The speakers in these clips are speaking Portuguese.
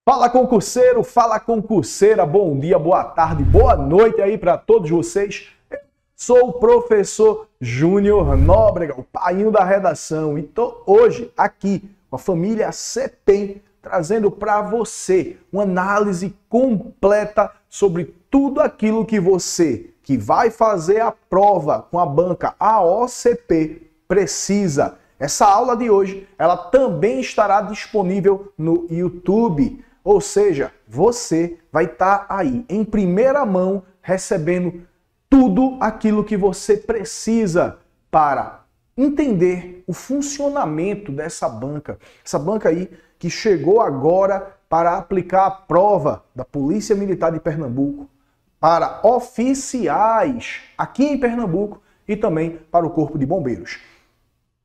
Fala concurseiro, fala concurseira, bom dia, boa tarde, boa noite aí para todos vocês. Eu sou o professor Júnior Nóbrega, o painho da redação, e tô hoje aqui com a família CPEM trazendo para você uma análise completa sobre tudo aquilo que você que vai fazer a prova com a banca AOCP precisa. Essa aula de hoje, ela também estará disponível no YouTube. Ou seja, você vai estar aí em primeira mão recebendo tudo aquilo que você precisa para entender o funcionamento dessa banca. Essa banca aí que chegou agora para aplicar a prova da Polícia Militar de Pernambuco para oficiais aqui em Pernambuco e também para o Corpo de Bombeiros.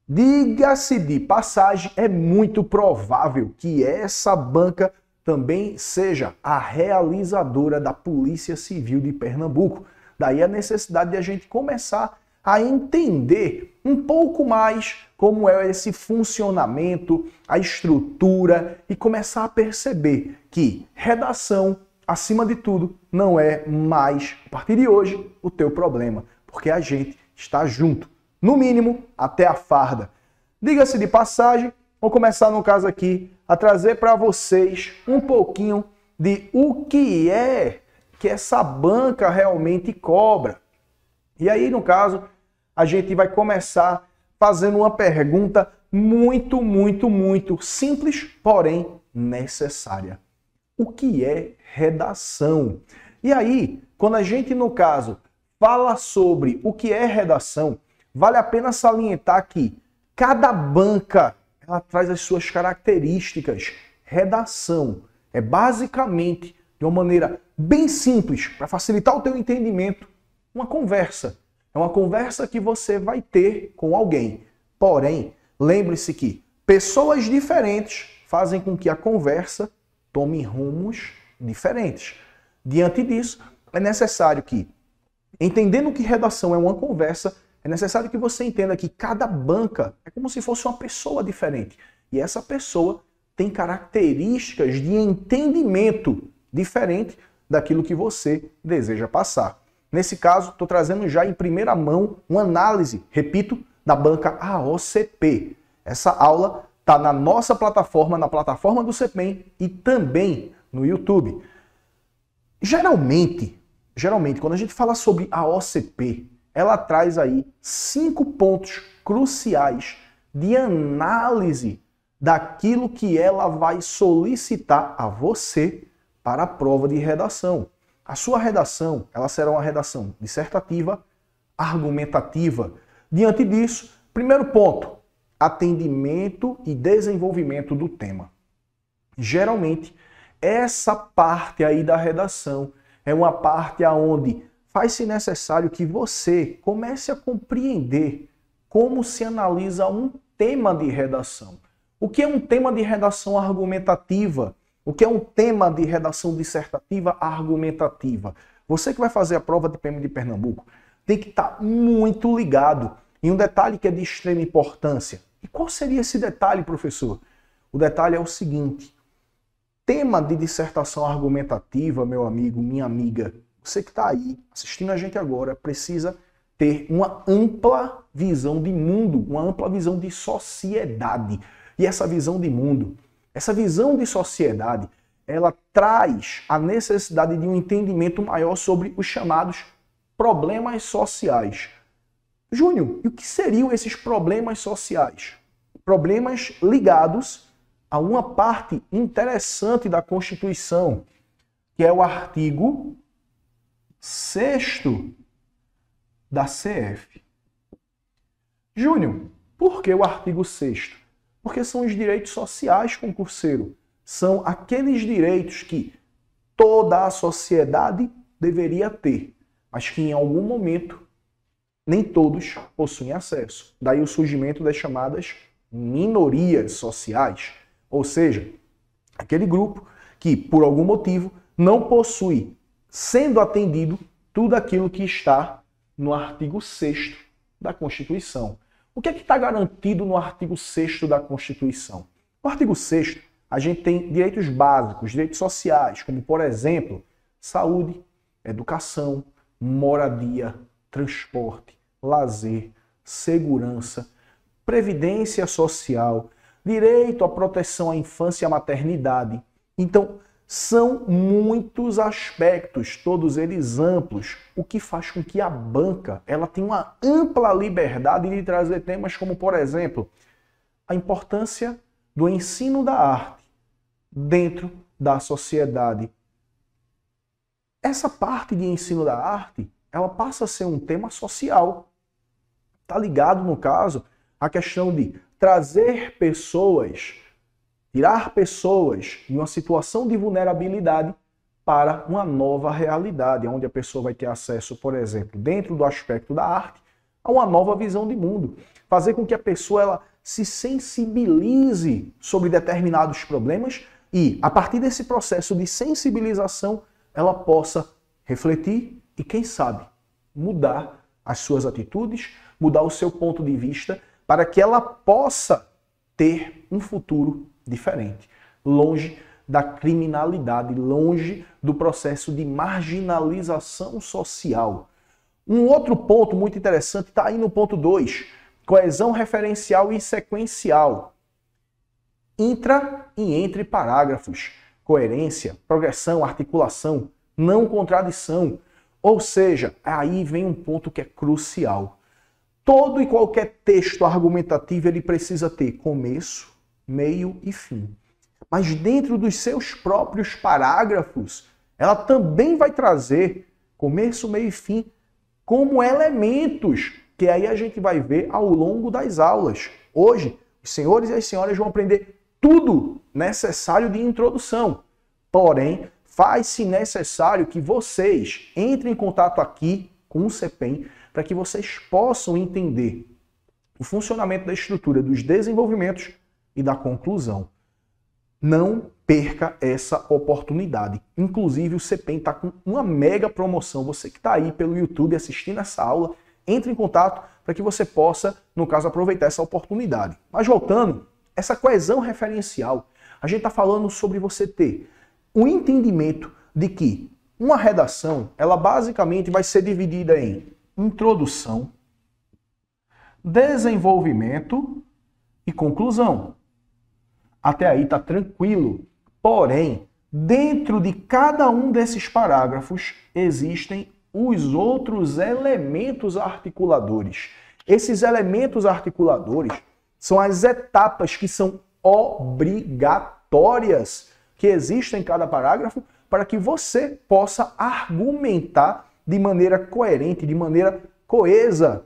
Diga-se de passagem, é muito provável que essa banca também seja a realizadora da Polícia Civil de Pernambuco. Daí a necessidade de a gente começar a entender um pouco mais como é esse funcionamento, a estrutura e começar a perceber que redação, acima de tudo, não é mais, a partir de hoje, o teu problema, porque a gente está junto, no mínimo, até a farda. Diga-se de passagem, vou começar no caso aqui a trazer para vocês um pouquinho de o que é que essa banca realmente cobra. E aí, no caso, a gente vai começar fazendo uma pergunta muito simples, porém necessária. O que é redação? E aí, quando a gente, no caso, fala sobre o que é redação, vale a pena salientar que cada banca ela traz as suas características. Redação é basicamente, de uma maneira bem simples, para facilitar o teu entendimento, uma conversa. É uma conversa que você vai ter com alguém. Porém, lembre-se que pessoas diferentes fazem com que a conversa tome rumos diferentes. Diante disso, é necessário que, entendendo que redação é uma conversa, é necessário que você entenda que cada banca é como se fosse uma pessoa diferente. E essa pessoa tem características de entendimento diferente daquilo que você deseja passar. Nesse caso, estou trazendo já em primeira mão uma análise, repito, da banca AOCP. Essa aula está na nossa plataforma, na plataforma do CPEM e também no YouTube. Geralmente, quando a gente fala sobre a AOCP, ela traz aí 5 pontos cruciais de análise daquilo que ela vai solicitar a você para a prova de redação. A sua redação, ela será uma redação dissertativa, argumentativa. Diante disso, primeiro ponto, atendimento e desenvolvimento do tema. Geralmente, essa parte aí da redação é uma parte aonde faz-se necessário que você comece a compreender como se analisa um tema de redação. O que é um tema de redação argumentativa? O que é um tema de redação dissertativa argumentativa? Você que vai fazer a prova de PM de Pernambuco tem que estar muito ligado em um detalhe que é de extrema importância. E qual seria esse detalhe, professor? O detalhe é o seguinte: tema de dissertação argumentativa, meu amigo, minha amiga, você que está aí assistindo a gente agora precisa ter uma ampla visão de mundo, uma ampla visão de sociedade. E essa visão de mundo, essa visão de sociedade, ela traz a necessidade de um entendimento maior sobre os chamados problemas sociais. Júnior, e o que seriam esses problemas sociais? Problemas ligados a uma parte interessante da Constituição, que é o artigo 6º da CF. Júnior, por que o artigo 6º? Porque são os direitos sociais, concurseiro. São aqueles direitos que toda a sociedade deveria ter, mas que em algum momento nem todos possuem acesso. Daí o surgimento das chamadas minorias sociais, ou seja, aquele grupo que, por algum motivo, não possui, sendo atendido, tudo aquilo que está no artigo 6º da Constituição. O que é que está garantido no artigo 6º da Constituição? No artigo 6º, a gente tem direitos básicos, direitos sociais, como, por exemplo, saúde, educação, moradia, transporte, lazer, segurança, previdência social, direito à proteção à infância e à maternidade. Então, são muitos aspectos, todos eles amplos, o que faz com que a banca ela tenha uma ampla liberdade de trazer temas como, por exemplo, a importância do ensino da arte dentro da sociedade. Essa parte de ensino da arte, ela passa a ser um tema social. Está ligado, no caso, à questão de trazer pessoas, tirar pessoas de uma situação de vulnerabilidade para uma nova realidade, onde a pessoa vai ter acesso, por exemplo, dentro do aspecto da arte, a uma nova visão de mundo. Fazer com que a pessoa ela se sensibilize sobre determinados problemas e, a partir desse processo de sensibilização, ela possa refletir e, quem sabe, mudar as suas atitudes, mudar o seu ponto de vista, para que ela possa ter um futuro diferente, longe da criminalidade, longe do processo de marginalização social. Um outro ponto muito interessante está aí no ponto 2, coesão referencial e sequencial. Intra e entre parágrafos, coerência, progressão, articulação, não contradição. Ou seja, aí vem um ponto que é crucial. Todo e qualquer texto argumentativo ele precisa ter começo, meio e fim. Mas dentro dos seus próprios parágrafos, ela também vai trazer começo, meio e fim como elementos que aí a gente vai ver ao longo das aulas. Hoje, os senhores e as senhoras vão aprender tudo necessário de introdução. Porém, faz-se necessário que vocês entrem em contato aqui com o CPEM para que vocês possam entender o funcionamento da estrutura dos desenvolvimentos e da conclusão. Não perca essa oportunidade. Inclusive, o CPEM está com uma mega promoção. Você que está aí pelo YouTube assistindo essa aula, entre em contato para que você possa, no caso, aproveitar essa oportunidade. Mas voltando, essa coesão referencial, a gente está falando sobre você ter o entendimento de que uma redação, ela basicamente vai ser dividida em introdução, desenvolvimento e conclusão. Até aí está tranquilo. Porém, dentro de cada um desses parágrafos existem os outros elementos articuladores. Esses elementos articuladores são as etapas que são obrigatórias que existem em cada parágrafo para que você possa argumentar de maneira coerente, de maneira coesa.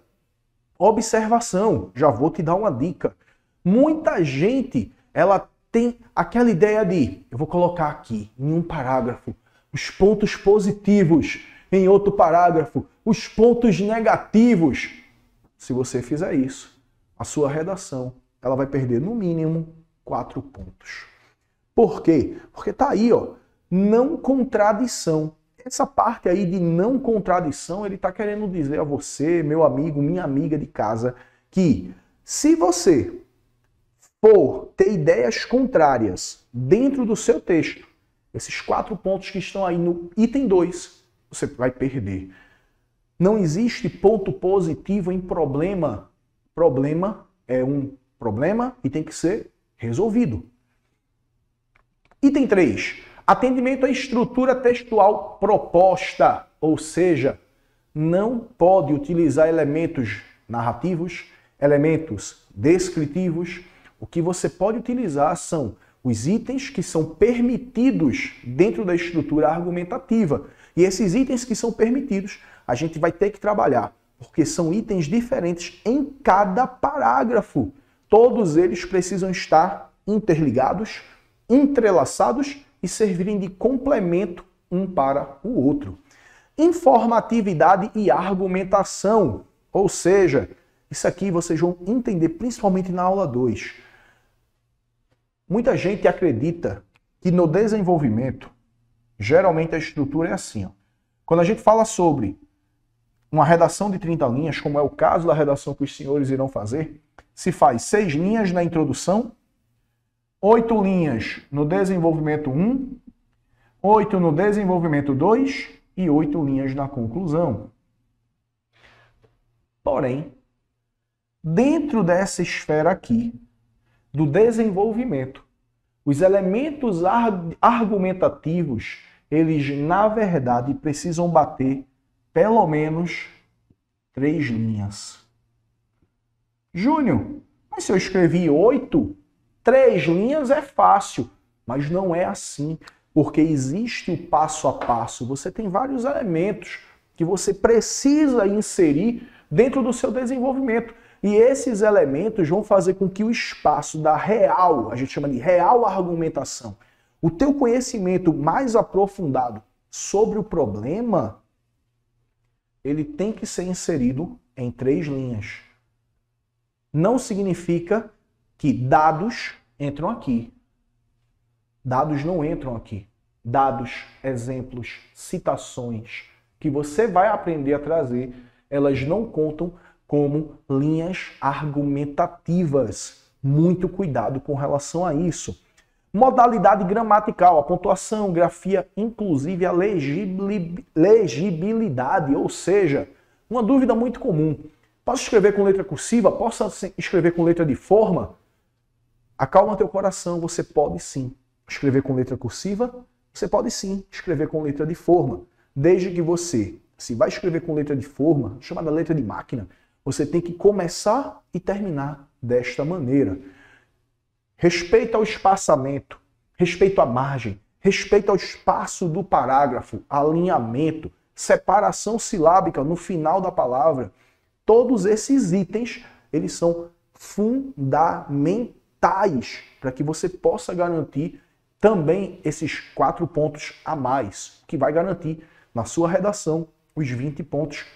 Observação, já vou te dar uma dica. Muita gente, ela tem aquela ideia de, eu vou colocar aqui em um parágrafo os pontos positivos, em outro parágrafo os pontos negativos. Se você fizer isso, a sua redação ela vai perder no mínimo 4 pontos. Por quê? Porque tá aí, ó, não contradição. Essa parte aí de não contradição, ele está querendo dizer a você, meu amigo, minha amiga de casa, que se você for ter ideias contrárias dentro do seu texto, esses 4 pontos que estão aí no item 2, você vai perder. Não existe ponto positivo em problema. Problema é um problema e tem que ser resolvido. Item 3. Atendimento à estrutura textual proposta, ou seja, não pode utilizar elementos narrativos, elementos descritivos. O que você pode utilizar são os itens que são permitidos dentro da estrutura argumentativa. E esses itens que são permitidos, a gente vai ter que trabalhar, porque são itens diferentes em cada parágrafo. Todos eles precisam estar interligados, entrelaçados e servirem de complemento um para o outro. Informatividade e argumentação, ou seja, isso aqui vocês vão entender principalmente na aula 2. Muita gente acredita que no desenvolvimento, geralmente a estrutura é assim. Ó. Quando a gente fala sobre uma redação de 30 linhas, como é o caso da redação que os senhores irão fazer, se faz 6 linhas na introdução, 8 linhas no desenvolvimento 1, 8 no desenvolvimento 2 e 8 linhas na conclusão. Porém, dentro dessa esfera aqui, do desenvolvimento, os elementos argumentativos, eles, na verdade, precisam bater pelo menos 3 linhas. Júnior, mas se eu escrevi 8, 3 linhas é fácil, mas não é assim, porque existe o passo a passo. Você tem vários elementos que você precisa inserir dentro do seu desenvolvimento. E esses elementos vão fazer com que o espaço da real, a gente chama de real argumentação, o teu conhecimento mais aprofundado sobre o problema, ele tem que ser inserido em 3 linhas. Não significa que dados entram aqui. Dados não entram aqui. Dados, exemplos, citações que você vai aprender a trazer, elas não contam como linhas argumentativas. Muito cuidado com relação a isso. Modalidade gramatical, a pontuação, grafia, inclusive a legibilidade, ou seja, uma dúvida muito comum. Posso escrever com letra cursiva? Posso escrever com letra de forma? Acalma teu coração, você pode sim escrever com letra cursiva, você pode sim escrever com letra de forma, desde que você, se vai escrever com letra de forma, chamada letra de máquina, você tem que começar e terminar desta maneira. Respeito ao espaçamento, respeito à margem, respeito ao espaço do parágrafo, alinhamento, separação silábica no final da palavra. Todos esses itens, eles são fundamentais para que você possa garantir também esses 4 pontos a mais, que vai garantir na sua redação os 20 pontos,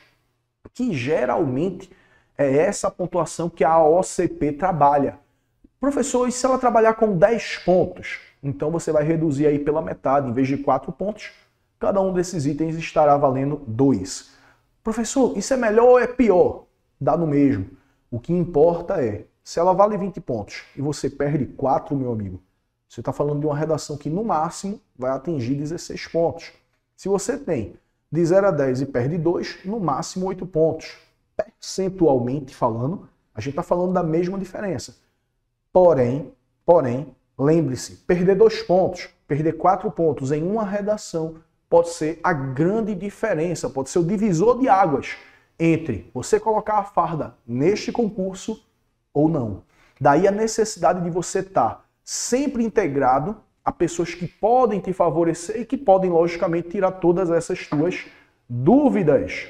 que geralmente é essa pontuação que a OCP trabalha. Professor, e se ela trabalhar com 10 pontos? Então você vai reduzir aí pela metade, em vez de 4 pontos, cada um desses itens estará valendo 2. Professor, isso é melhor ou é pior? Dá no mesmo. O que importa é, se ela vale 20 pontos e você perde 4, meu amigo, você está falando de uma redação que no máximo vai atingir 16 pontos. Se você tem de 0 a 10 e perde 2, no máximo 8 pontos. Percentualmente falando, a gente está falando da mesma diferença. Porém, lembre-se, perder 2 pontos, perder 4 pontos em uma redação pode ser a grande diferença, pode ser o divisor de águas entre você colocar a farda neste concurso ou não. Daí a necessidade de você estar sempre integrado a pessoas que podem te favorecer e que podem, logicamente, tirar todas essas tuas dúvidas.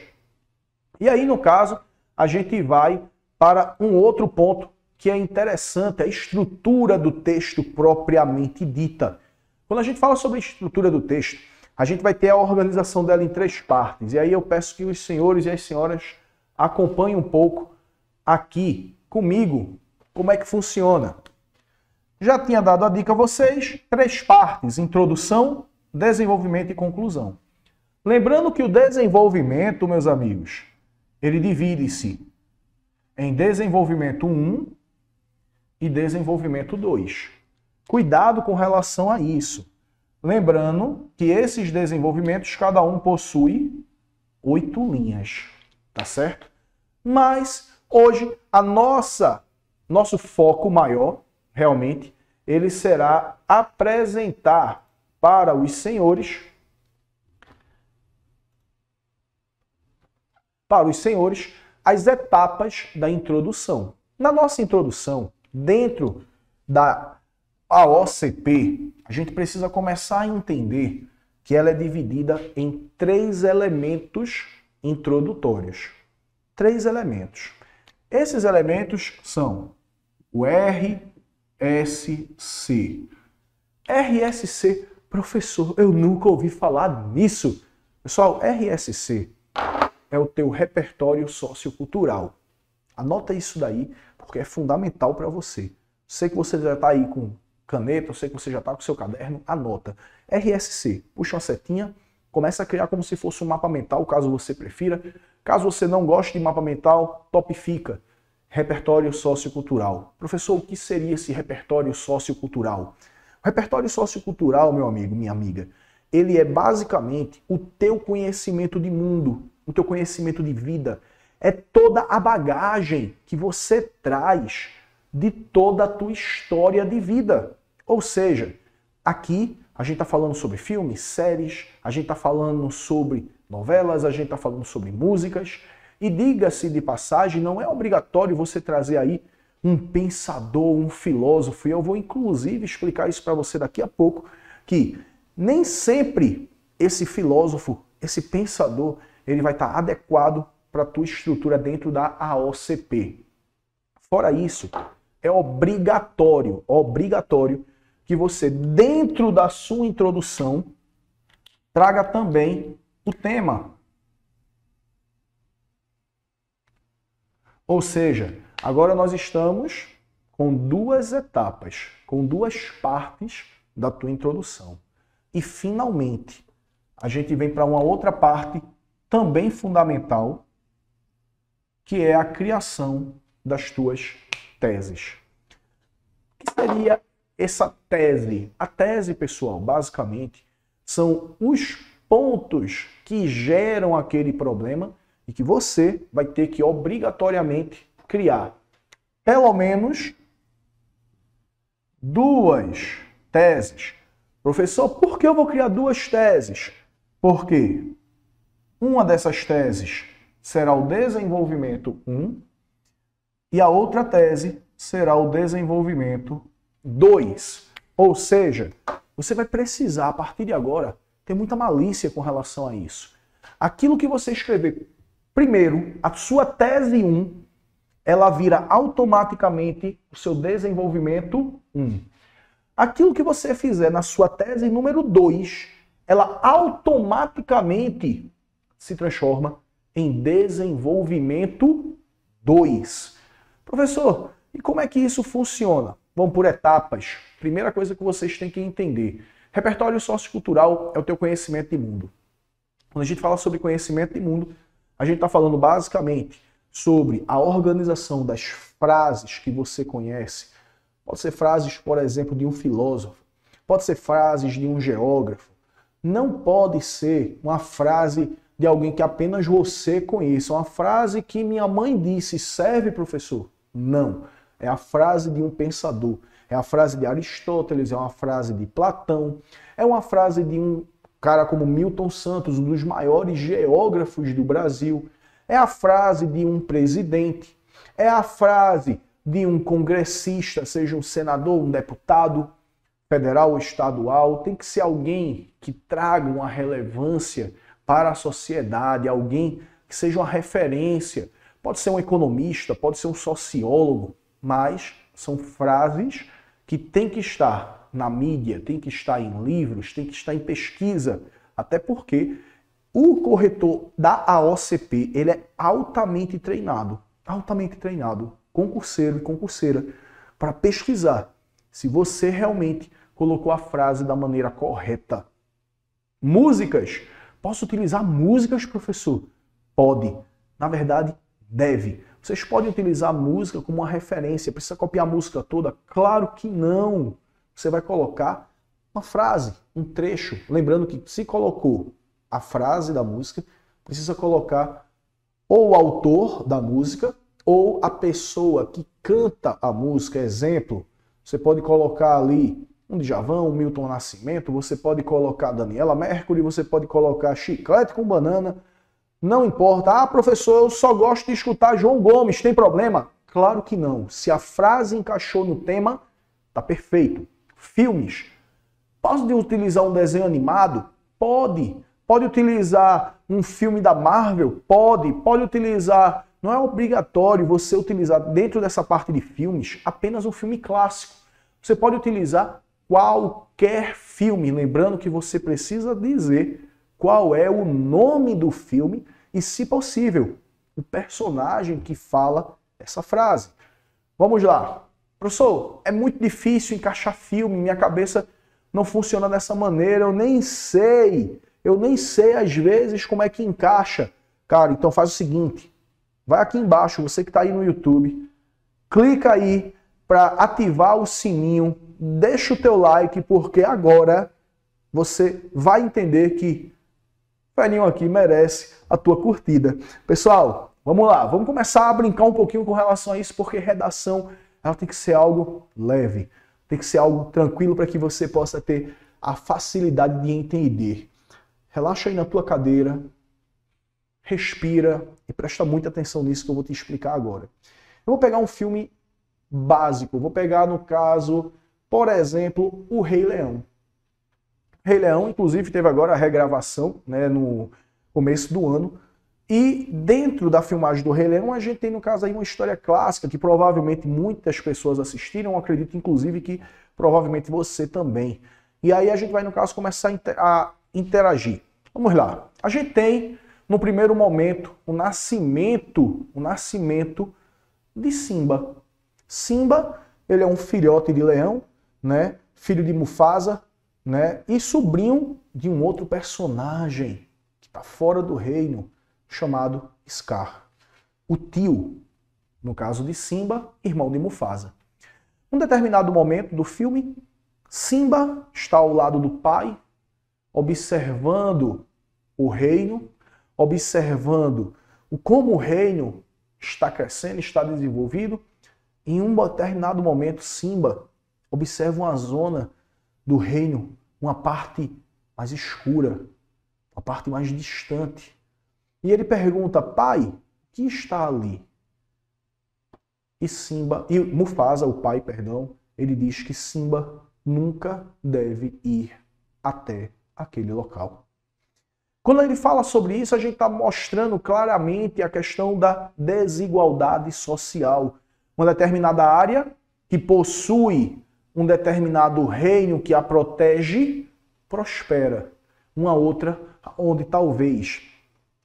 E aí, no caso, a gente vai para um outro ponto que é interessante, a estrutura do texto propriamente dita. Quando a gente fala sobre a estrutura do texto, a gente vai ter a organização dela em 3 partes. E aí eu peço que os senhores e as senhoras acompanhem um pouco aqui comigo como é que funciona. Já tinha dado a dica a vocês, 3 partes, introdução, desenvolvimento e conclusão. Lembrando que o desenvolvimento, meus amigos, ele divide-se em desenvolvimento 1 e desenvolvimento 2. Cuidado com relação a isso. Lembrando que esses desenvolvimentos, cada um possui 8 linhas, tá certo? Mas hoje nosso foco maior, realmente, ele será apresentar para os senhores as etapas da introdução. Na nossa introdução, dentro da OCP, a gente precisa começar a entender que ela é dividida em 3 elementos introdutórios. 3 elementos. Esses elementos são o RSC. RSC, professor, eu nunca ouvi falar nisso. Pessoal, RSC é o teu repertório sociocultural. Anota isso daí, porque é fundamental para você. Sei que você já está aí com caneta, eu sei que você já está com seu caderno, anota. RSC, puxa uma setinha, começa a criar como se fosse um mapa mental, caso você prefira. Caso você não goste de mapa mental, topifica. repertório sociocultural. Professor, o que seria esse repertório sociocultural? O repertório sociocultural, meu amigo, minha amiga, ele é basicamente o teu conhecimento de mundo, o teu conhecimento de vida. É toda a bagagem que você traz de toda a tua história de vida. Ou seja, aqui a gente está falando sobre filmes, séries, a gente está falando sobre novelas, a gente está falando sobre músicas. E diga-se de passagem, não é obrigatório você trazer aí um pensador, um filósofo. E eu vou inclusive explicar isso para você daqui a pouco, que nem sempre esse filósofo, esse pensador, ele vai estar adequado para a tua estrutura dentro da AOCP. Fora isso, é obrigatório que você, dentro da sua introdução, traga também o tema. Ou seja, agora nós estamos com duas etapas, com duas partes da tua introdução. E finalmente, a gente vem para uma outra parte também fundamental, que é a criação das tuas teses. O que seria essa tese? A tese, pessoal, basicamente, são os pontos que geram aquele problema e que você vai ter que obrigatoriamente criar pelo menos duas teses. Professor, por que eu vou criar duas teses? Porque uma dessas teses será o desenvolvimento 1 e a outra tese será o desenvolvimento 2. Ou seja, você vai precisar, a partir de agora, ter muita malícia com relação a isso. Aquilo que você escrever primeiro, a sua tese 1, ela vira automaticamente o seu desenvolvimento 1. Aquilo que você fizer na sua tese número 2, ela automaticamente se transforma em desenvolvimento 2. Professor, e como é que isso funciona? Vamos por etapas. Primeira coisa que vocês têm que entender. Repertório sociocultural é o teu conhecimento de mundo. Quando a gente fala sobre conhecimento de mundo, a gente está falando basicamente sobre a organização das frases que você conhece. Pode ser frases, por exemplo, de um filósofo. Pode ser frases de um geógrafo. Não pode ser uma frase de alguém que apenas você conheça. Uma frase que minha mãe disse, serve, professor? Não. É a frase de um pensador. É a frase de Aristóteles, é uma frase de Platão, é uma frase de um cara como Milton Santos, um dos maiores geógrafos do Brasil. É a frase de um presidente. É a frase de um congressista, seja um senador, um deputado federal ou estadual. Tem que ser alguém que traga uma relevância para a sociedade, alguém que seja uma referência. Pode ser um economista, pode ser um sociólogo, mas são frases que têm que estar na mídia, têm que estar em livros, têm que estar em pesquisa, até porque o corretor da AOCP, ele é altamente treinado, concurseiro e concurseira, para pesquisar se você realmente colocou a frase da maneira correta. Músicas. Posso utilizar músicas, professor? Pode. Na verdade, deve. Vocês podem utilizar a música como uma referência. Precisa copiar a música toda? Claro que não. Você vai colocar uma frase, um trecho. Lembrando que se colocou a frase da música, precisa colocar ou o autor da música ou a pessoa que canta a música. Exemplo, você pode colocar ali um Djavan, um Milton Nascimento, você pode colocar Daniela Mercury, você pode colocar Chiclete com Banana, não importa. Ah, professor, eu só gosto de escutar João Gomes, tem problema? Claro que não. Se a frase encaixou no tema, tá perfeito. Filmes. Posso utilizar um desenho animado? Pode. Pode utilizar um filme da Marvel? Pode. Pode utilizar... Não é obrigatório você utilizar dentro dessa parte de filmes apenas um filme clássico. Você pode utilizar qualquer filme, lembrando que você precisa dizer qual é o nome do filme e, se possível, o personagem que fala essa frase. Vamos lá. Professor, é muito difícil encaixar filme, minha cabeça não funciona dessa maneira, eu nem sei às vezes como é que encaixa. Cara, então faz o seguinte, vai aqui embaixo, você que está aí no YouTube, clica aí para ativar o sininho, deixa o teu like, porque agora você vai entender que o velhinho aqui merece a tua curtida. Pessoal, vamos lá, vamos começar a brincar um pouquinho com relação a isso, porque redação ela tem que ser algo leve, tem que ser algo tranquilo para que você possa ter a facilidade de entender. Relaxa aí na tua cadeira, respira e presta muita atenção nisso que eu vou te explicar agora. Eu vou pegar um filme básico, vou pegar no caso, por exemplo, O Rei Leão. Rei Leão, inclusive, teve agora a regravação, né, no começo do ano. E dentro da filmagem do Rei Leão, a gente tem, no caso, aí uma história clássica que provavelmente muitas pessoas assistiram. Eu acredito, inclusive, que provavelmente você também. E aí a gente vai, no caso, começar a interagir. Vamos lá. A gente tem, no primeiro momento, o nascimento de Simba. Simba, ele é um filhote de leão, né, filho de Mufasa, né, e sobrinho de um outro personagem que está fora do reino, chamado Scar. O tio, no caso de Simba, irmão de Mufasa. Num determinado momento do filme, Simba está ao lado do pai, observando o reino, observando como o reino está crescendo, está desenvolvido. Em um determinado momento, Simba observa uma zona do reino, uma parte mais escura, uma parte mais distante. E ele pergunta: pai, o que está ali? E Mufasa, o pai, ele diz que Simba nunca deve ir até aquele local. Quando ele fala sobre isso, a gente está mostrando claramente a questão da desigualdade social. Uma determinada área que possui um determinado reino que a protege, prospera. Uma outra onde talvez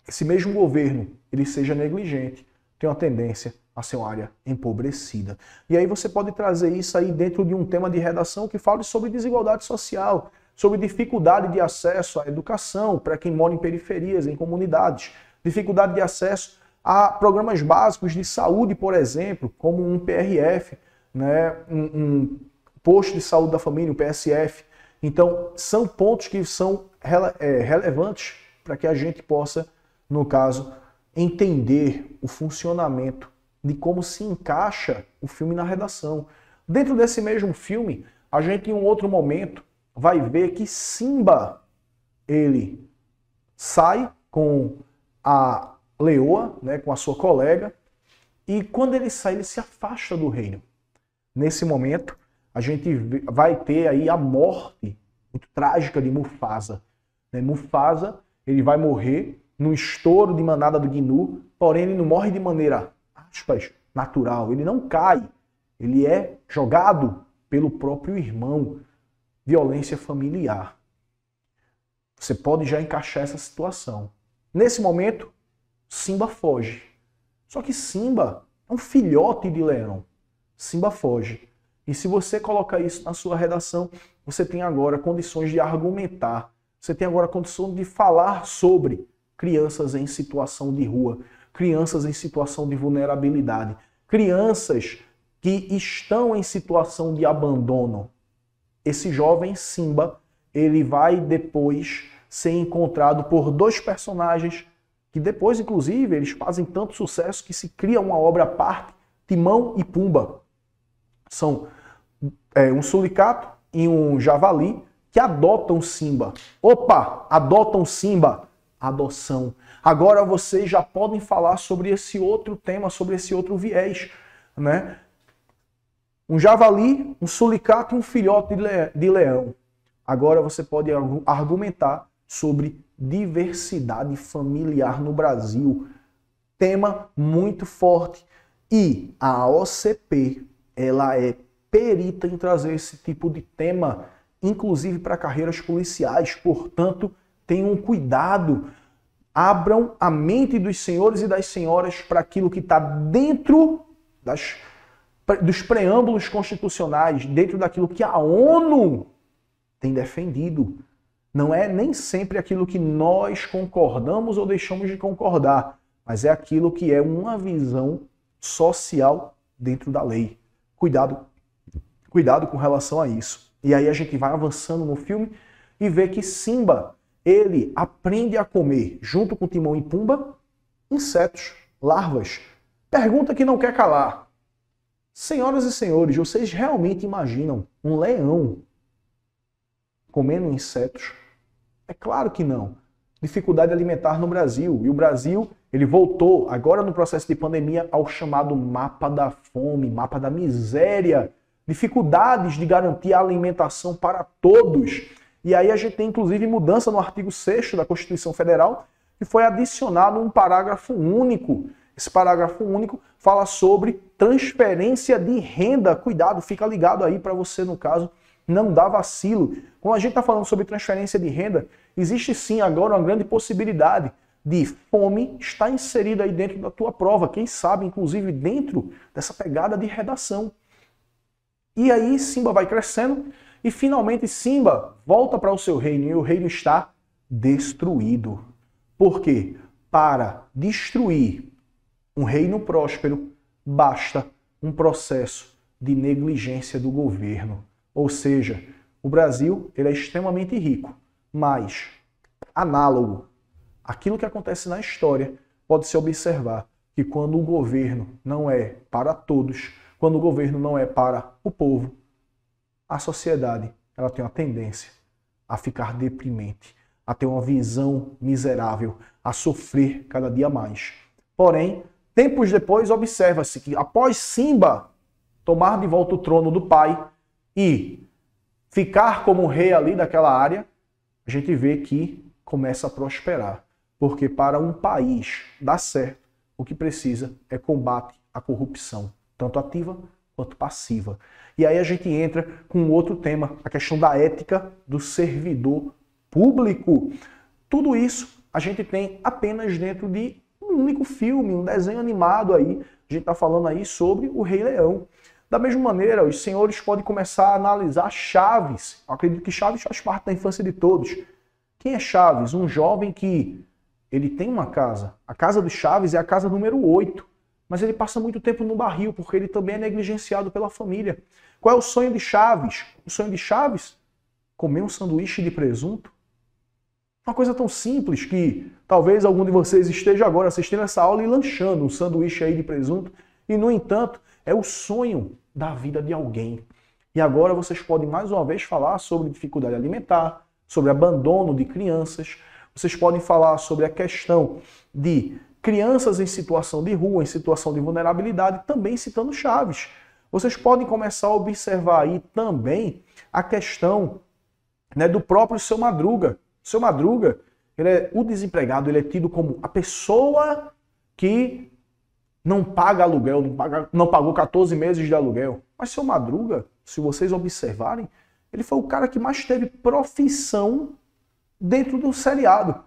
esse mesmo governo ele seja negligente, tem uma tendência a ser uma área empobrecida. E aí você pode trazer isso aí dentro de um tema de redação que fale sobre desigualdade social, sobre dificuldade de acesso à educação para quem mora em periferias, em comunidades, dificuldade de acesso a programas básicos de saúde, por exemplo, como um PRF, né, um posto de saúde da família, um PSF. Então, são pontos que são relevantes para que a gente possa, no caso, entender o funcionamento de como se encaixa o filme na redação. Dentro desse mesmo filme, a gente em um outro momento vai ver que Simba, ele sai com a leoa, né, com a sua colega, e quando ele sai, ele se afasta do reino. Nesse momento, a gente vai ter aí a morte muito trágica de Mufasa. Mufasa, ele vai morrer no estouro de manada do Gnu, porém ele não morre de maneira, aspas, natural. Ele não cai, ele é jogado pelo próprio irmão. Violência familiar. Você pode já encaixar essa situação. Nesse momento, Simba foge. Só que Simba é um filhote de leão. Simba foge. E se você colocar isso na sua redação, você tem agora condições de argumentar. Você tem agora condições de falar sobre crianças em situação de rua, crianças em situação de vulnerabilidade, crianças que estão em situação de abandono. Esse jovem Simba, ele vai depois ser encontrado por dois personagens que depois, inclusive, eles fazem tanto sucesso que se cria uma obra à parte, Timão e Pumba. São um suricato e um javali que adotam Simba. Opa, adotam Simba. Adoção. Agora vocês já podem falar sobre esse outro tema, sobre esse outro viés, né? Um javali, um suricato e um filhote de leão. Agora você pode argumentar sobre diversidade familiar no Brasil. Tema muito forte. E a OCP, ela é perita em trazer esse tipo de tema, inclusive para carreiras policiais. Portanto, tenham cuidado. Abram a mente dos senhores e das senhoras para aquilo que está dentro dos preâmbulos constitucionais, dentro daquilo que a ONU tem defendido. Não é nem sempre aquilo que nós concordamos ou deixamos de concordar, mas é aquilo que é uma visão social dentro da lei. Cuidado com relação a isso. E aí a gente vai avançando no filme e vê que Simba, ele aprende a comer, junto com Timão e Pumba, insetos, larvas. Pergunta que não quer calar. Senhoras e senhores, vocês realmente imaginam um leão comendo insetos? É claro que não. Dificuldade alimentar no Brasil. E o Brasil, ele voltou, agora no processo de pandemia, ao chamado mapa da fome, mapa da miséria. Dificuldades de garantir a alimentação para todos. E aí a gente tem, inclusive, mudança no artigo 6º da Constituição Federal, que foi adicionado um parágrafo único. Esse parágrafo único fala sobre transferência de renda. Cuidado, fica ligado aí para você, no caso, não dar vacilo. Quando a gente está falando sobre transferência de renda, existe sim agora uma grande possibilidade de fome estar inserida aí dentro da tua prova. Quem sabe, inclusive, dentro dessa pegada de redação. E aí Simba vai crescendo e finalmente Simba volta para o seu reino e o reino está destruído. Por quê? Para destruir um reino próspero, basta um processo de negligência do governo. Ou seja, o Brasil ele é extremamente rico, mas análogo àquilo que acontece na história, pode-se observar que quando o governo não é para todos, quando o governo não é para o povo, a sociedade ela tem uma tendência a ficar deprimente, a ter uma visão miserável, a sofrer cada dia mais. Porém, tempos depois, observa-se que após Simba tomar de volta o trono do pai e ficar como rei ali daquela área, a gente vê que começa a prosperar. Porque para um país dar certo, o que precisa é combate à corrupção, tanto ativa quanto passiva. E aí a gente entra com outro tema, a questão da ética do servidor público. Tudo isso a gente tem apenas dentro de um único filme, um desenho animado aí. A gente está falando aí sobre o Rei Leão. Da mesma maneira, os senhores podem começar a analisar Chaves. Eu acredito que Chaves faz parte da infância de todos. Quem é Chaves? Um jovem que ele tem uma casa. A casa do Chaves é a casa número 8. Mas ele passa muito tempo no barril, porque ele também é negligenciado pela família. Qual é o sonho de Chaves? O sonho de Chaves? Comer um sanduíche de presunto. Uma coisa tão simples que talvez algum de vocês esteja agora assistindo essa aula e lanchando um sanduíche aí de presunto. E, no entanto, é o sonho da vida de alguém. E agora vocês podem mais uma vez falar sobre dificuldade alimentar, sobre abandono de crianças. Vocês podem falar sobre a questão de crianças em situação de rua, em situação de vulnerabilidade, também citando Chaves. Vocês podem começar a observar aí também a questão, né, do próprio Seu Madruga. Seu Madruga, ele é o desempregado, ele é tido como a pessoa que não paga aluguel, não pagou 14 meses de aluguel. Mas Seu Madruga, se vocês observarem, ele foi o cara que mais teve profissão dentro do seriado.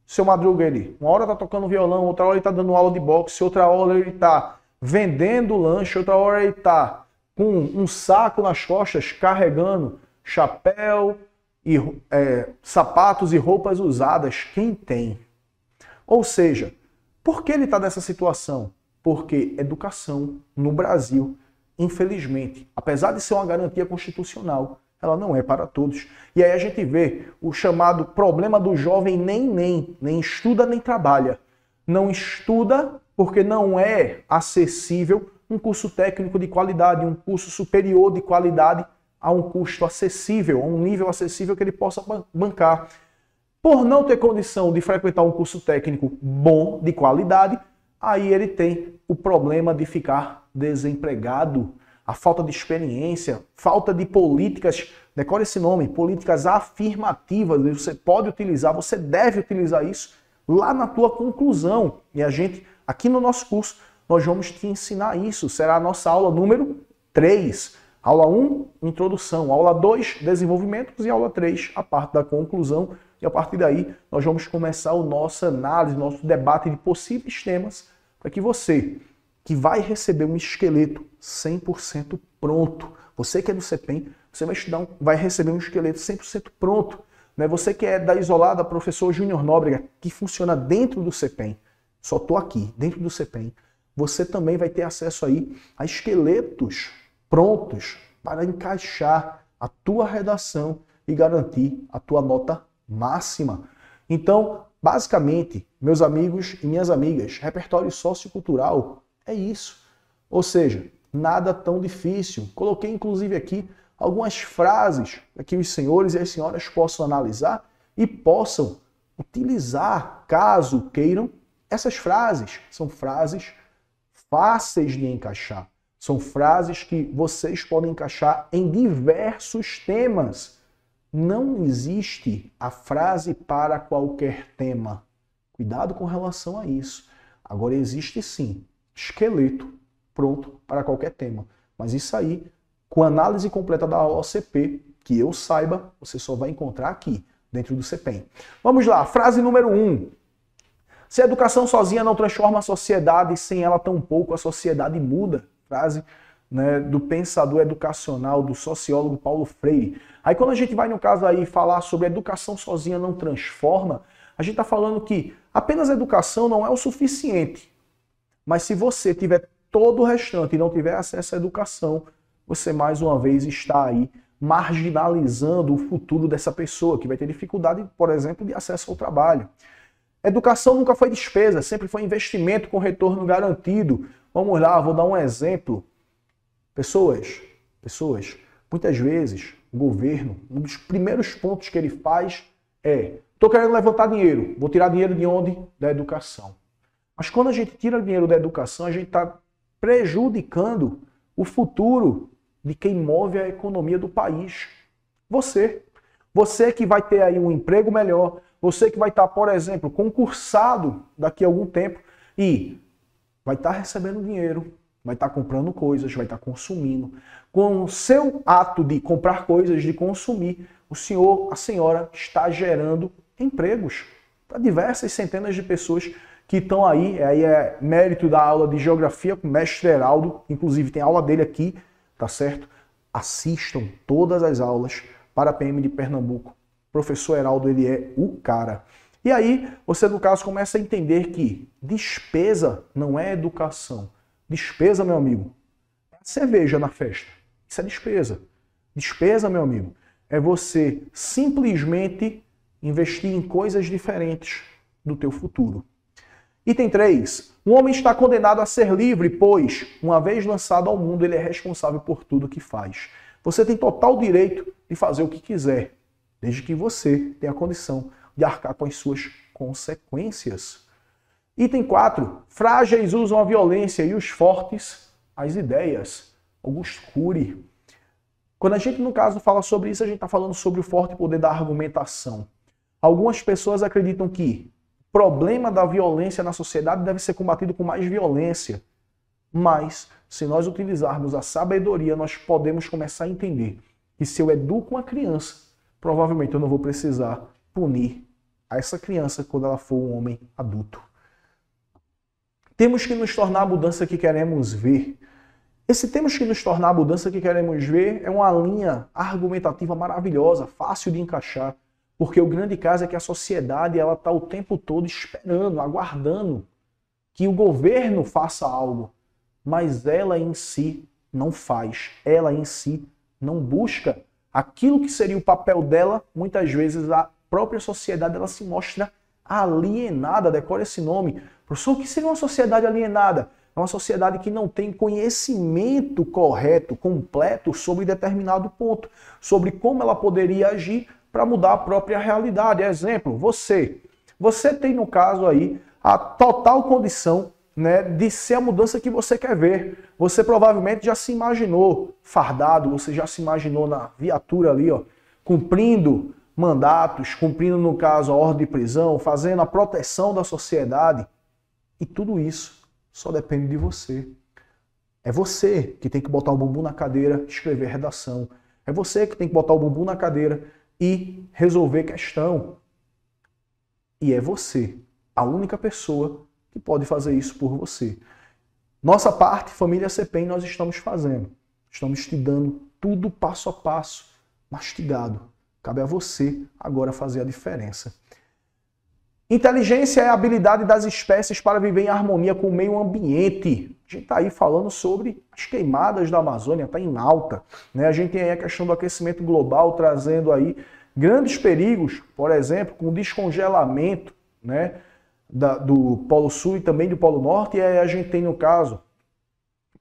Seu Madruga, ele, uma hora tá tocando violão, outra hora ele tá dando aula de boxe, outra hora ele tá vendendo lanche, outra hora ele tá com um saco nas costas, carregando chapéu, e sapatos e roupas usadas. Quem tem? Ou seja, por que ele está nessa situação? Porque educação no Brasil, infelizmente, apesar de ser uma garantia constitucional, ela não é para todos. E aí a gente vê o chamado problema do jovem nem estuda nem trabalha. Não estuda porque não é acessível um curso técnico de qualidade, um curso superior de qualidade a um custo acessível, a um nível acessível que ele possa bancar. Por não ter condição de frequentar um curso técnico bom, de qualidade, aí ele tem o problema de ficar desempregado, a falta de experiência, falta de políticas, decore esse nome, políticas afirmativas, você pode utilizar, você deve utilizar isso lá na tua conclusão. E a gente, aqui no nosso curso, nós vamos te ensinar isso, será a nossa aula número 3. Aula 1, introdução. Aula 2, desenvolvimentos. E aula 3, a parte da conclusão. E a partir daí, nós vamos começar a nossa análise, nosso debate de possíveis temas, para que você, que vai receber um esqueleto 100% pronto, você que é do CEPEM, você vai estudar, vai receber um esqueleto 100% pronto. Né? Você que é da Isolada, professor Júnior Nóbrega, que funciona dentro do CEPEM, só estou aqui, dentro do CEPEM, você também vai ter acesso aí a esqueletos prontos para encaixar a tua redação e garantir a tua nota máxima. Então, basicamente, meus amigos e minhas amigas, repertório sociocultural é isso. Ou seja, nada tão difícil. Coloquei inclusive aqui algumas frases para que os senhores e as senhoras possam analisar e possam utilizar, caso queiram. Essas frases são frases fáceis de encaixar. São frases que vocês podem encaixar em diversos temas. Não existe a frase para qualquer tema. Cuidado com relação a isso. Agora existe sim esqueleto pronto para qualquer tema. Mas isso aí, com a análise completa da OCP, que eu saiba, você só vai encontrar aqui, dentro do CPEM. Vamos lá, frase número 1. Se a educação sozinha não transforma a sociedade, sem ela tampouco a sociedade muda. Frase, né, do pensador educacional, do sociólogo Paulo Freire. Aí quando a gente vai, no caso aí, falar sobre a educação sozinha não transforma, a gente está falando que apenas a educação não é o suficiente. Mas se você tiver todo o restante e não tiver acesso à educação, você mais uma vez está aí marginalizando o futuro dessa pessoa, que vai ter dificuldade, por exemplo, de acesso ao trabalho. Educação nunca foi despesa, sempre foi investimento com retorno garantido. Vamos lá, vou dar um exemplo. Pessoas, muitas vezes o governo, um dos primeiros pontos que ele faz é: estou querendo levantar dinheiro, vou tirar dinheiro de onde? Da educação. Mas quando a gente tira dinheiro da educação, a gente está prejudicando o futuro de quem move a economia do país. Você. Você que vai ter aí um emprego melhor, você que vai estar, por exemplo, concursado daqui a algum tempo e vai estar recebendo dinheiro, vai estar comprando coisas, vai estar consumindo. Com o seu ato de comprar coisas, de consumir, o senhor, a senhora está gerando empregos para diversas centenas de pessoas que estão aí é mérito da aula de geografia com o mestre Heraldo, inclusive tem aula dele aqui, tá certo? Assistam todas as aulas para a PM de Pernambuco. O professor Heraldo, ele é o cara. E aí, você no caso começa a entender que despesa não é educação. Despesa, meu amigo, é cerveja na festa. Isso é despesa. Despesa, meu amigo, é você simplesmente investir em coisas diferentes do teu futuro. Item 3. Um homem está condenado a ser livre, pois, uma vez lançado ao mundo, ele é responsável por tudo que faz. Você tem total direito de fazer o que quiser, desde que você tenha a condição de arcar com as suas consequências. Item 4. Frágeis usam a violência e os fortes as ideias. Augusto Cury. Quando a gente, no caso, fala sobre isso, a gente está falando sobre o forte poder da argumentação. Algumas pessoas acreditam que o problema da violência na sociedade deve ser combatido com mais violência. Mas, se nós utilizarmos a sabedoria, nós podemos começar a entender que se eu educo uma criança, provavelmente eu não vou precisar punir essa criança quando ela for um homem adulto. Temos que nos tornar a mudança que queremos ver. Esse temos que nos tornar a mudança que queremos ver é uma linha argumentativa maravilhosa, fácil de encaixar, porque o grande caso é que a sociedade ela está o tempo todo esperando, aguardando que o governo faça algo, mas ela em si não faz, ela em si não busca aquilo que seria o papel dela. Muitas vezes a própria sociedade ela se mostra alienada, decore esse nome. Professor, o que seria uma sociedade alienada? É uma sociedade que não tem conhecimento correto, completo sobre determinado ponto, sobre como ela poderia agir para mudar a própria realidade. Exemplo, você tem no caso aí a total condição, né, de ser a mudança que você quer ver. Você provavelmente já se imaginou fardado, você já se imaginou na viatura ali, ó, cumprindo mandatos, cumprindo no caso a ordem de prisão, fazendo a proteção da sociedade. E tudo isso só depende de você. É você que tem que botar o bumbum na cadeira, escrever redação. É você que tem que botar o bumbum na cadeira e resolver questão. E é você, a única pessoa que pode fazer isso por você. Nossa parte, família CPEM, nós estamos fazendo. Estamos te dando tudo passo a passo, mastigado. Cabe a você agora fazer a diferença. Inteligência é a habilidade das espécies para viver em harmonia com o meio ambiente. A gente está aí falando sobre as queimadas da Amazônia, está em alta, né? A gente tem aí a questão do aquecimento global trazendo aí grandes perigos, por exemplo, com o descongelamento, né, do Polo Sul e também do Polo Norte. E aí a gente tem, no caso,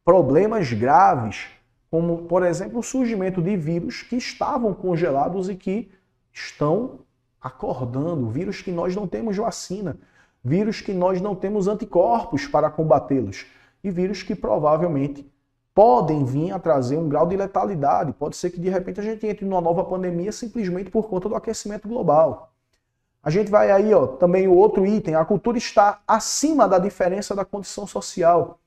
problemas graves, como, por exemplo, o surgimento de vírus que estavam congelados e que estão acordando, vírus que nós não temos vacina, vírus que nós não temos anticorpos para combatê-los e vírus que provavelmente podem vir a trazer um grau de letalidade. Pode ser que de repente a gente entre numa nova pandemia simplesmente por conta do aquecimento global. A gente vai aí, ó, também o outro item, a cultura está acima da diferença da condição social.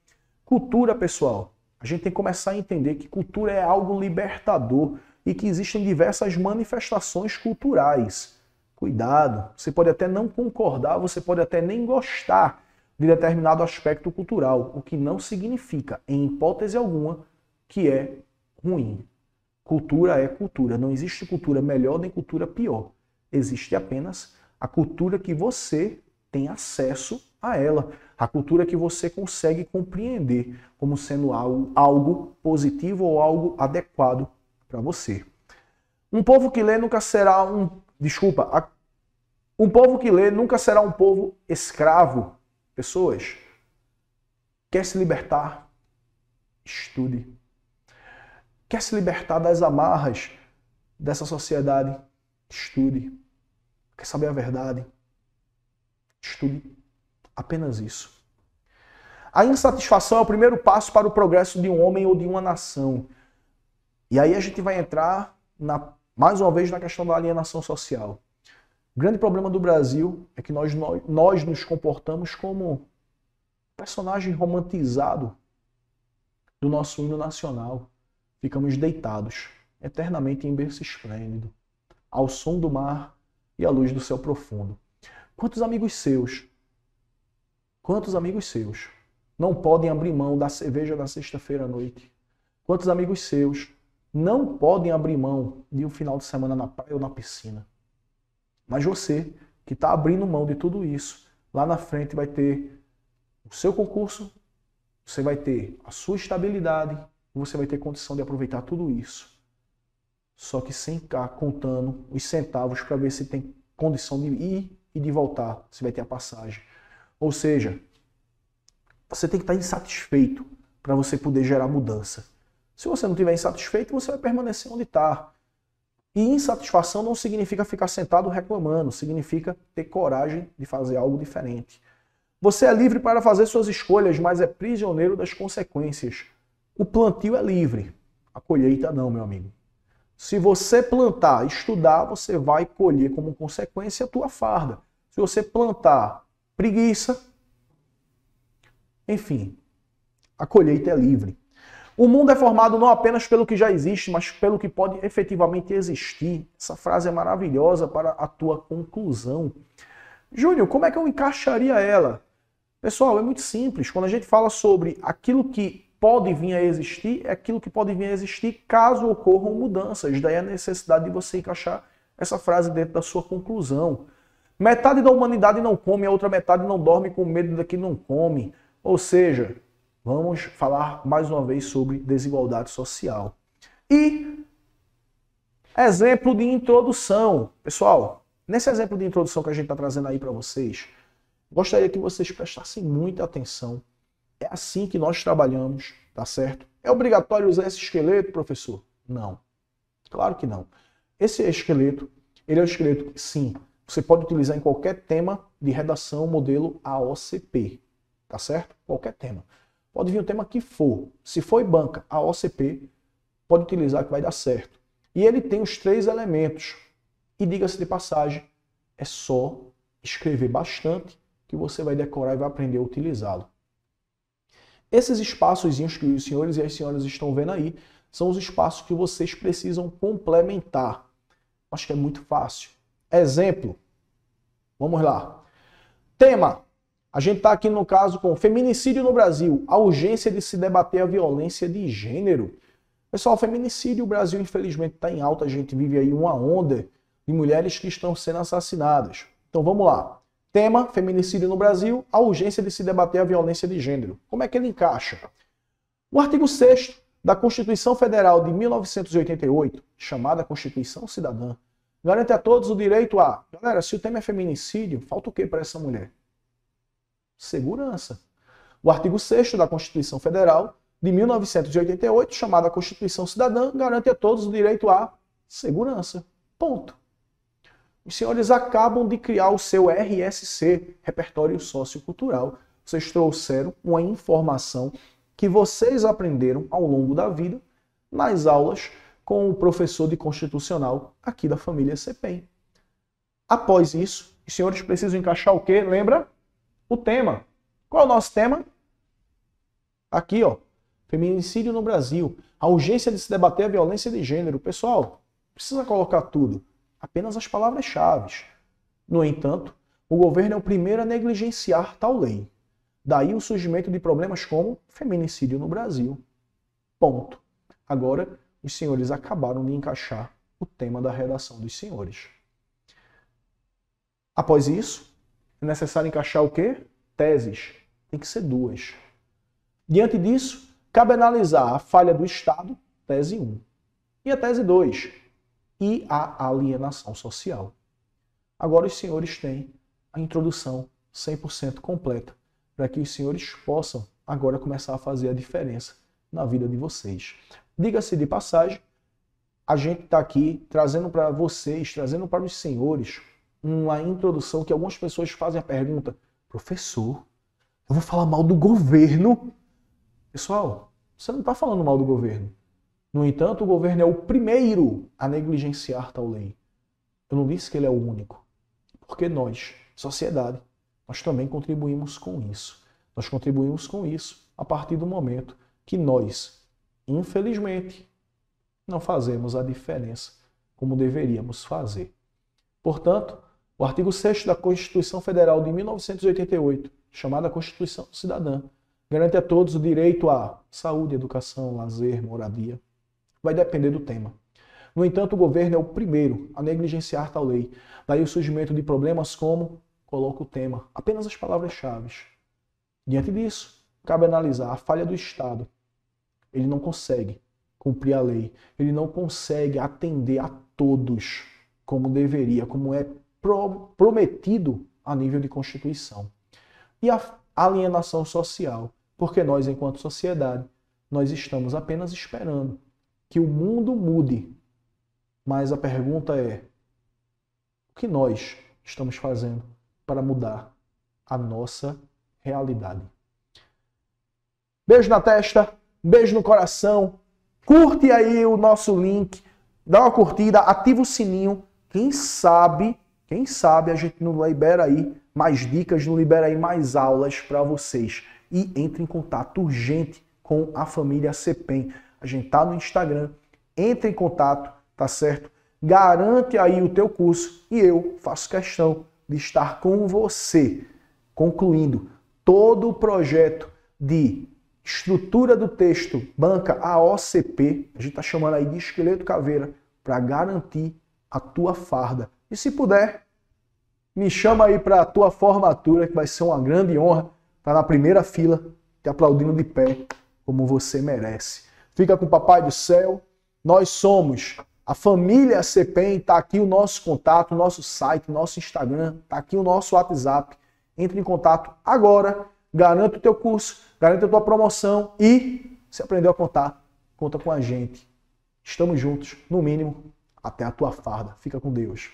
Cultura, pessoal, a gente tem que começar a entender que cultura é algo libertador e que existem diversas manifestações culturais. Cuidado, você pode até não concordar, você pode até nem gostar de determinado aspecto cultural, o que não significa, em hipótese alguma, que é ruim. Cultura é cultura, não existe cultura melhor nem cultura pior. Existe apenas a cultura que você tem acesso a ela, a cultura que você consegue compreender como sendo algo positivo ou algo adequado para você. Um povo que lê nunca será um povo que lê nunca será um povo escravo. Pessoas, quer se libertar? Estude. Quer se libertar das amarras dessa sociedade? Estude. Quer saber a verdade? Estude. Apenas isso. A insatisfação é o primeiro passo para o progresso de um homem ou de uma nação. E aí a gente vai entrar, mais uma vez, na questão da alienação social. O grande problema do Brasil é que nós nos comportamos como personagem romantizado do nosso hino nacional. Ficamos deitados eternamente em berço esplêndido, ao som do mar e à luz do céu profundo. Quantos amigos seus não podem abrir mão da cerveja da sexta-feira à noite? Quantos amigos seus não podem abrir mão de um final de semana na praia ou na piscina? Mas você, que está abrindo mão de tudo isso, lá na frente vai ter o seu concurso, você vai ter a sua estabilidade, e você vai ter condição de aproveitar tudo isso. Só que sem ficar contando os centavos para ver se tem condição de ir e de voltar, se vai ter a passagem. Ou seja, você tem que estar insatisfeito para você poder gerar mudança. Se você não estiver insatisfeito, você vai permanecer onde está. E insatisfação não significa ficar sentado reclamando, significa ter coragem de fazer algo diferente. Você é livre para fazer suas escolhas, mas é prisioneiro das consequências. O plantio é livre, a colheita não, meu amigo. Se você plantar, estudar, você vai colher como consequência a tua farda. Se você plantar preguiça, enfim, a colheita é livre. O mundo é formado não apenas pelo que já existe, mas pelo que pode efetivamente existir. Essa frase é maravilhosa para a tua conclusão. Júnior, como é que eu encaixaria ela? Pessoal, é muito simples. Quando a gente fala sobre aquilo que pode vir a existir, é aquilo que pode vir a existir caso ocorram mudanças. Daí a necessidade de você encaixar essa frase dentro da sua conclusão. Metade da humanidade não come, a outra metade não dorme com medo da que não come. Ou seja, vamos falar mais uma vez sobre desigualdade social. E exemplo de introdução. Pessoal, nesse exemplo de introdução que a gente está trazendo aí para vocês, gostaria que vocês prestassem muita atenção. É assim que nós trabalhamos, tá certo? É obrigatório usar esse esqueleto, professor? Não. Claro que não. Esse esqueleto, ele é um esqueleto que, sim, você pode utilizar em qualquer tema de redação modelo AOCP, tá certo? Qualquer tema. Pode vir o tema que for. Se for banca, AOCP, pode utilizar que vai dar certo. E ele tem os 3 elementos. E diga-se de passagem, é só escrever bastante que você vai decorar e vai aprender a utilizá-lo. Esses espaços que os senhores e as senhoras estão vendo aí são os espaços que vocês precisam complementar. Acho que é muito fácil. Exemplo. Vamos lá. Tema. A gente está aqui no caso com feminicídio no Brasil. A urgência de se debater a violência de gênero. Pessoal, feminicídio, o Brasil infelizmente está em alta. A gente vive aí uma onda de mulheres que estão sendo assassinadas. Então vamos lá. Tema: feminicídio no Brasil, a urgência de se debater a violência de gênero. Como é que ele encaixa? O artigo 6º da Constituição Federal de 1988, chamada Constituição Cidadã, garante a todos o direito a... Galera, se o tema é feminicídio, falta o que para essa mulher? Segurança. O artigo 6º da Constituição Federal de 1988, chamada Constituição Cidadã, garante a todos o direito à segurança. Ponto. Os senhores acabam de criar o seu RSC, Repertório Sociocultural. Vocês trouxeram uma informação que vocês aprenderam ao longo da vida nas aulas com o professor de Constitucional aqui da família CPEM. Após isso, os senhores precisam encaixar o quê? Lembra? O tema. Qual é o nosso tema? Aqui, ó. Feminicídio no Brasil. A urgência de se debater a violência de gênero. Pessoal, precisa colocar tudo. Apenas as palavras-chave. No entanto, o governo é o primeiro a negligenciar tal lei. Daí o surgimento de problemas como feminicídio no Brasil. Ponto. Agora, os senhores acabaram de encaixar o tema da redação dos senhores. Após isso, é necessário encaixar o quê? Teses. Tem que ser 2. Diante disso, cabe analisar a falha do Estado, tese 1. E a tese 2, e a alienação social. Agora os senhores têm a introdução 100% completa, para que os senhores possam agora começar a fazer a diferença na vida de vocês. Diga-se de passagem, a gente está aqui trazendo para vocês, trazendo para os senhores, uma introdução que algumas pessoas fazem a pergunta: professor, eu vou falar mal do governo? Pessoal, você não está falando mal do governo. No entanto, o governo é o primeiro a negligenciar tal lei. Eu não disse que ele é o único. Porque nós, sociedade, nós também contribuímos com isso. Nós contribuímos com isso a partir do momento que nós, infelizmente, não fazemos a diferença como deveríamos fazer. Portanto, o artigo 6º da Constituição Federal de 1988, chamada Constituição Cidadã, garante a todos o direito à saúde, educação, lazer, moradia. Vai depender do tema. No entanto, o governo é o primeiro a negligenciar tal lei. Daí o surgimento de problemas como, coloca o tema, apenas as palavras-chave. Diante disso, cabe analisar a falha do Estado. Ele não consegue cumprir a lei. Ele não consegue atender a todos como deveria, como é prometido a nível de Constituição. E a alienação social. Porque nós, enquanto sociedade, nós estamos apenas esperando que o mundo mude. Mas a pergunta é: o que nós estamos fazendo para mudar a nossa realidade? Beijo na testa, beijo no coração. Curte aí o nosso link, dá uma curtida, ativa o sininho. Quem sabe a gente não libera aí mais dicas, não libera aí mais aulas para vocês. E entre em contato urgente com a família CPEM. A gente tá no Instagram, entre em contato, tá certo? Garante aí o teu curso e eu faço questão de estar com você, concluindo todo o projeto de estrutura do texto banca AOCP, a gente tá chamando aí de esqueleto caveira, para garantir a tua farda. E se puder, me chama aí para a tua formatura, que vai ser uma grande honra. Tá na primeira fila, te aplaudindo de pé, como você merece. Fica com o Papai do Céu. Nós somos a família CPEM. Tá aqui o nosso contato, o nosso site, nosso Instagram. Tá aqui o nosso WhatsApp. Entre em contato agora. Garanta o teu curso, garanta a tua promoção. E se aprendeu a contar, conta com a gente. Estamos juntos, no mínimo, até a tua farda. Fica com Deus.